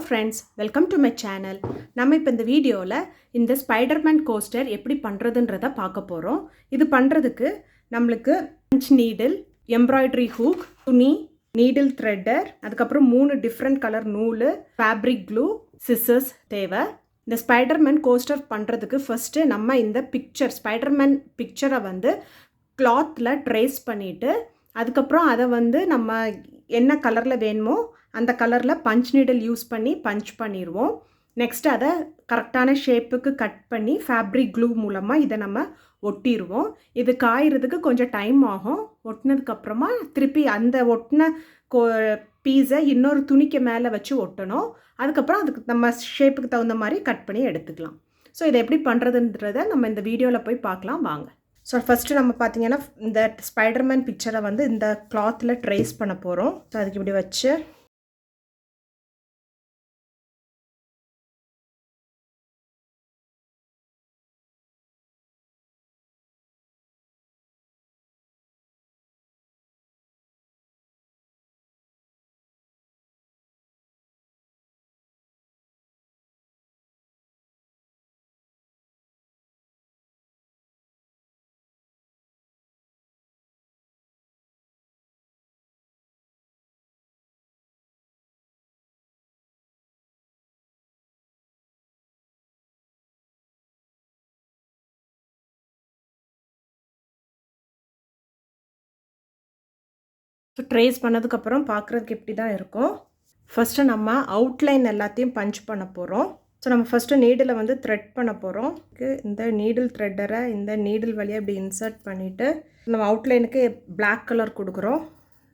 Friends, welcome to my channel. நம்ம இப்போ இந்த வீடியோவில் இந்த ஸ்பைடர்மேன் கோஸ்டர் எப்படி பண்ணுறதுன்றதை பார்க்க போகிறோம். இது பண்ணுறதுக்கு நம்மளுக்கு பஞ்ச் நீடில், எம்ப்ராய்டரி ஹூக், துணி, நீடில் த்ரெட்டர், அதுக்கப்புறம் 3 டிஃப்ரெண்ட் கலர் நூல், ஃபேப்ரிக் க்ளூ, சிசர்ஸ் தேவை. இந்த ஸ்பைடர்மேன் கோஸ்டர் பண்ணுறதுக்கு ஃபஸ்ட்டு நம்ம இந்த ஸ்பைடர்மேன் பிக்சரை வந்து கிளாத்தில் ட்ரேஸ் பண்ணிவிட்டு அதுக்கப்புறம் அதை வந்து நம்ம என்ன கலரில் வேணுமோ அந்த கலரில் பஞ்ச் நீடில் யூஸ் பண்ணி பஞ்ச் பண்ணிடுவோம். நெக்ஸ்ட்டு அதை கரெக்டான ஷேப்புக்கு கட் பண்ணி ஃபேப்ரிக் க்ளூ மூலமாக இதை நம்ம ஒட்டிடுவோம். இது காயறதுக்கு கொஞ்சம் டைம் ஆகும். ஒட்டினதுக்கப்புறமா திருப்பி அந்த ஒட்டின பீஸை இன்னொரு துணிக்கு மேலே வச்சு ஒட்டணும். அதுக்கப்புறம் அதுக்கு நம்ம ஷேப்புக்கு தகுந்த மாதிரி கட் பண்ணி எடுத்துக்கலாம். ஸோ இதை எப்படி பண்ணுறதுன்றதை நம்ம இந்த வீடியோவில் போய் பார்க்கலாம் வாங்க. ஸோ ஃபஸ்ட்டு நம்ம பார்த்திங்கன்னா இந்த ஸ்பைடர்மேன் பிக்சரை வந்து இந்த கிளாத்தில் ட்ரேஸ் பண்ண போகிறோம். ஸோ அதுக்கு இப்படி வச்சு ட்ரேஸ் பண்ணதுக்கப்புறம் பார்க்குறதுக்கு இப்படி தான் இருக்கும். ஃபஸ்ட்டு நம்ம அவுட்லைன் எல்லாத்தையும் பஞ்ச் பண்ண போகிறோம். ஸோ நம்ம ஃபஸ்ட்டு நீடில் வந்து த்ரெட் பண்ண போகிறோம். இந்த நீடில் த்ரெட்டரை இந்த நீடில் வழியாக இப்படி இன்சர்ட் பண்ணிவிட்டு நம்ம அவுட்லைனுக்கு பிளாக் கலர் கொடுக்குறோம்.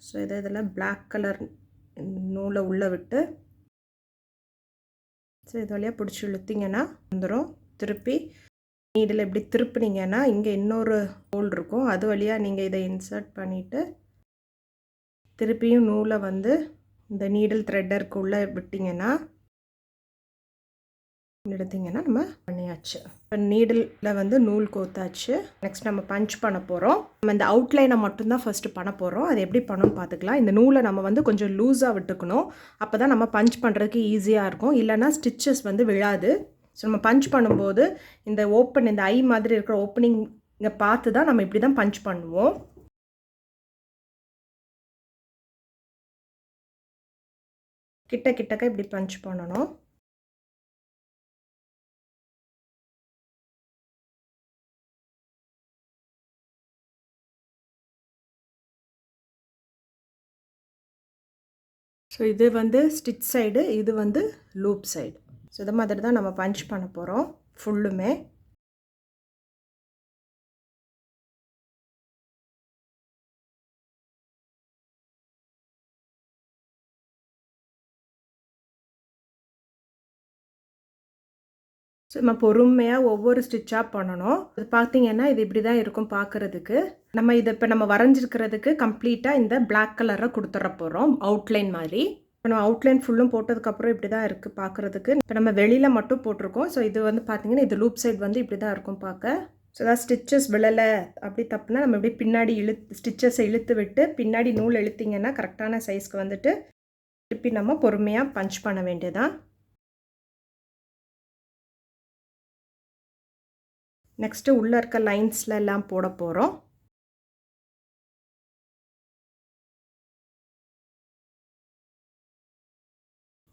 ஸோ இதில் பிளாக் கலர் நூலை உள்ளே விட்டு ஸோ இது வழியாக பிடிச்சி இழுத்திங்கன்னா வந்துடும். திருப்பி நீடில் இப்படி திருப்பினீங்கன்னா இங்கே இன்னொரு ஹோல் இருக்கும். அது வழியாக நீங்கள் இதை இன்சர்ட் பண்ணிவிட்டு திருப்பியும் நூலை வந்து இந்த நீடில் த்ரெட்டருக்குள்ளே விட்டிங்கன்னா எடுத்திங்கன்னா நம்ம பண்ணியாச்சு. இப்போ நீடில் வந்து நூல் கோத்தாச்சு. நெக்ஸ்ட் நம்ம பஞ்ச் பண்ண போகிறோம். நம்ம இந்த அவுட்லைனை மட்டும்தான் ஃபஸ்ட்டு பண்ண போகிறோம். அது எப்படி பண்ணணும்னு பார்த்துக்கலாம். இந்த நூலை நம்ம வந்து கொஞ்சம் லூஸாக விட்டுக்கணும். அப்போ தான் நம்ம பஞ்ச் பண்ணுறதுக்கு ஈஸியாக இருக்கும். இல்லைனா ஸ்டிச்சஸ் வந்து விழாது. ஸோ நம்ம பஞ்ச் பண்ணும்போது இந்த ஐ மாதிரி இருக்கிற ஓப்பனிங் இங்கே பார்த்து தான் நம்ம இப்படி தான் பஞ்ச் பண்ணுவோம். கிட்டக்க இப்படி பஞ்ச் பண்ணணும். ஸோ இது வந்து ஸ்டிச் சைடு, இது வந்து லூப் சைடு. ஸோ இது மாதிரி தான் நம்ம பஞ்ச் பண்ண போகிறோம் ஃபுல்லுமே. ஸோ நம்ம பொறுமையாக ஒவ்வொரு ஸ்டிச்சாக பண்ணணும். இது பார்த்திங்கன்னா இது இப்படி தான் இருக்கும் பார்க்குறதுக்கு. நம்ம இதை இப்போ நம்ம வரைஞ்சிருக்கிறதுக்கு கம்ப்ளீட்டாக இந்த பிளாக் கலரை கொடுத்துட போகிறோம் அவுட்லைன் மாதிரி. இப்போ நம்ம அவுட்லைன் ஃபுல்லும் போட்டதுக்கப்புறம் இப்படி தான் இருக்குது பார்க்குறதுக்கு. இப்போ நம்ம வெளியில் மட்டும் போட்டிருக்கோம். ஸோ இது வந்து பார்த்திங்கன்னா இது லூப் சைடு வந்து இப்படி தான் இருக்கும் பார்க்க. ஸோ அதாவது ஸ்டிச்சஸ் விழலை அப்படி தப்புனா நம்ம இப்படி பின்னாடி ஸ்டிச்சஸை இழுத்து விட்டு பின்னாடி நூல் இழுத்திங்கன்னா கரெக்டான சைஸ்க்கு வந்துட்டு திருப்பி நம்ம பொறுமையாக பஞ்ச் பண்ண வேண்டியதான். நெக்ஸ்ட்டு உள்ளே இருக்க லைன்ஸில் எல்லாம் போட போகிறோம்.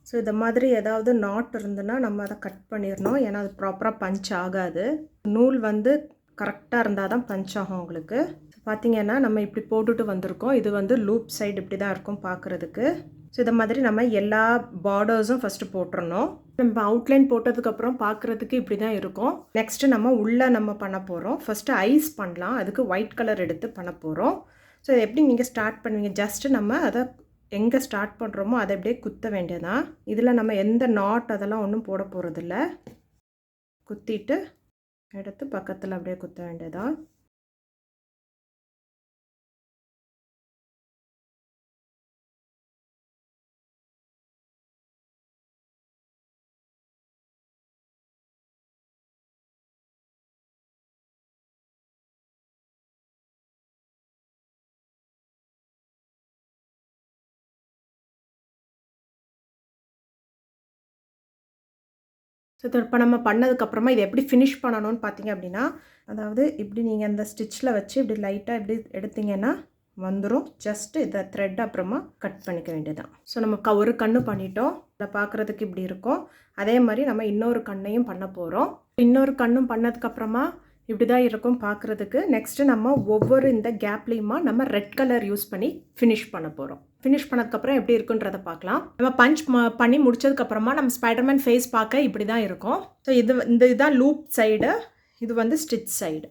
ஸோ இந்த மாதிரி ஏதாவது நாட் இருந்துன்னா நம்ம அதை கட் பண்ணிடணும். ஏன்னா அது ப்ராப்பராக பஞ்ச் ஆகாது. நூல் வந்து கரெக்டாக இருந்தால் தான் பஞ்ச் ஆகும் உங்களுக்கு. பார்த்திங்கன்னா நம்ம இப்படி போட்டுட்டு வந்திருக்கோம். இது வந்து லூப் சைடு இப்படி தான் இருக்கும் பார்க்குறதுக்கு. ஸோ இதை மாதிரி நம்ம எல்லா பார்டர்ஸும் ஃபஸ்ட்டு போட்டுறணும். நம்ம அவுட்லைன் போட்டதுக்கப்புறம் பார்க்குறதுக்கு இப்படி தான் இருக்கும். நெக்ஸ்ட்டு நம்ம உள்ளே நம்ம பண்ண போகிறோம். ஃபஸ்ட்டு ஐஸ் பண்ணலாம். அதுக்கு ஒயிட் கலர் எடுத்து பண்ண போகிறோம். ஸோ இதை எப்படி நீங்கள் ஸ்டார்ட் பண்ணுவீங்க, ஜஸ்ட்டு நம்ம அதை எங்கே ஸ்டார்ட் பண்ணுறோமோ அதை அப்படியே குத்த வேண்டியதான். இதில் நம்ம எந்த நாட் அதெல்லாம் ஒன்றும் போட போகிறதில்ல. குத்திட்டு எடுத்து பக்கத்தில் அப்படியே குத்த வேண்டியதான். ஸோ இப்போ நம்ம பண்ணதுக்கப்புறமா இதை எப்படி ஃபினிஷ் பண்ணணும்னு பார்த்தீங்க அப்படின்னா, அதாவது இப்படி நீங்கள் அந்த ஸ்டிச்சில் வச்சு இப்படி லைட்டாக இப்படி எடுத்தீங்கன்னா வந்துடும். ஜஸ்ட்டு இதை த்ரெட் அப்புறமா கட் பண்ணிக்க வேண்டியதான். ஸோ நம்ம ஒரு கண்ணு பண்ணிட்டோம். அதை பார்க்குறதுக்கு இப்படி இருக்கும். அதே மாதிரி நம்ம இன்னொரு கண்ணையும் பண்ண போகிறோம். இன்னொரு கண்ணும் பண்ணதுக்கப்புறமா இப்படி தான் இருக்கும் பார்க்குறதுக்கு. நெக்ஸ்ட்டு நம்ம ஒவ்வொரு இந்த கேப்லேயுமா நம்ம ரெட் கலர் யூஸ் பண்ணி ஃபினிஷ் பண்ண போகிறோம். ஃபினிஷ் பண்ணதுக்கப்புறம் எப்படி இருக்குன்றதை பார்க்கலாம். நம்ம பஞ்ச் பண்ணி முடிச்சதுக்கப்புறமா நம்ம ஸ்பைடர்மேன் ஃபேஸ் பார்க்க இப்படி தான் இருக்கும். ஸோ இதுதான் லூப் சைடு, இது வந்து ஸ்டிச் சைடு.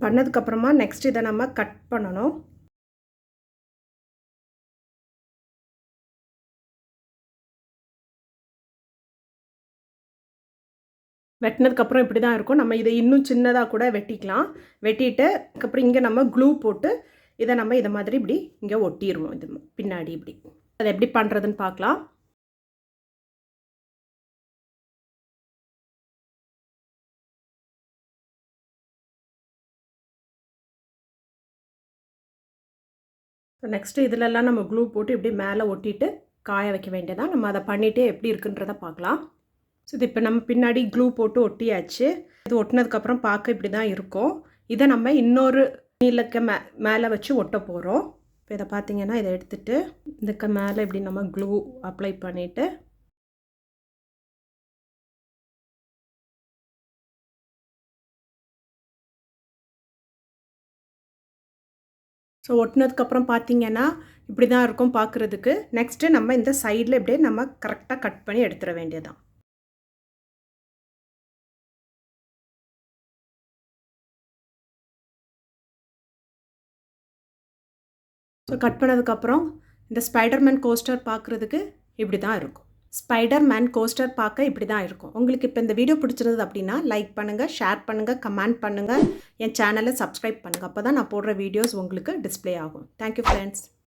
பண்ணதுக்கப்புறமா நெக்ஸ்ட் இதை நம்ம கட் பண்ணணும். வெட்டினதுக்கப்புறம் இப்படி தான் இருக்கும். நம்ம இதை இன்னும் சின்னதாக கூட வெட்டிக்கலாம். வெட்டிட்டு அதுக்கப்புறம் இங்கே நம்ம க்ளூ போட்டு இதை நம்ம இதை மாதிரி இப்படி இங்கே ஒட்டிடுவோம். இது பின்னாடி இப்படி அதை எப்படி பண்ணுறதுன்னு பார்க்கலாம். நெக்ஸ்ட்டு இதிலெல்லாம் நம்ம க்ளூ போட்டு இப்படி மேலே ஒட்டிட்டு காய வைக்க வேண்டியதான். நம்ம அதை பண்ணிவிட்டு எப்படி இருக்குன்றதை பார்க்கலாம். ஸோ இது இப்போ நம்ம பின்னாடி க்ளூ போட்டு ஒட்டியாச்சு. இது ஒட்டினதுக்கப்புறம் பார்க்க இப்படி தான் இருக்கும். இதை நம்ம இன்னொரு நீலக்க மேலே வச்சு ஒட்ட போகிறோம். இப்போ இதை பார்த்தீங்கன்னா இதை எடுத்துகிட்டு இதுக்கு மேலே இப்படி நம்ம க்ளூ அப்ளை பண்ணிவிட்டு ஸோ ஒட்டினதுக்கப்புறம் பார்த்தீங்கன்னா இப்படி தான் இருக்கும் பார்க்குறதுக்கு. நெக்ஸ்ட்டு நம்ம இந்த சைடில் இப்படியே நம்ம கரெக்டாக கட் பண்ணி எடுத்துட வேண்டியதான். ஸோ கட் பண்ணதுக்கப்புறம் இந்த ஸ்பைடர்மேன் கோஸ்டர் பார்க்குறதுக்கு இப்படி தான் இருக்கும். ஸ்பைடர்மேன் கோஸ்டர் பார்க்க இப்படி தான் இருக்கும். உங்களுக்கு இப்போ இந்த வீடியோ பிடிச்சிருந்தது அப்படின்னா லைக் பண்ணுங்கள், ஷேர் பண்ணுங்கள், கமெண்ட் பண்ணுங்கள், என் சேனலை சப்ஸ்கிரைப் பண்ணுங்கள். அப்போ தான் நான் போடுற வீடியோஸ் உங்களுக்கு டிஸ்ப்ளே ஆகும். Thank you friends.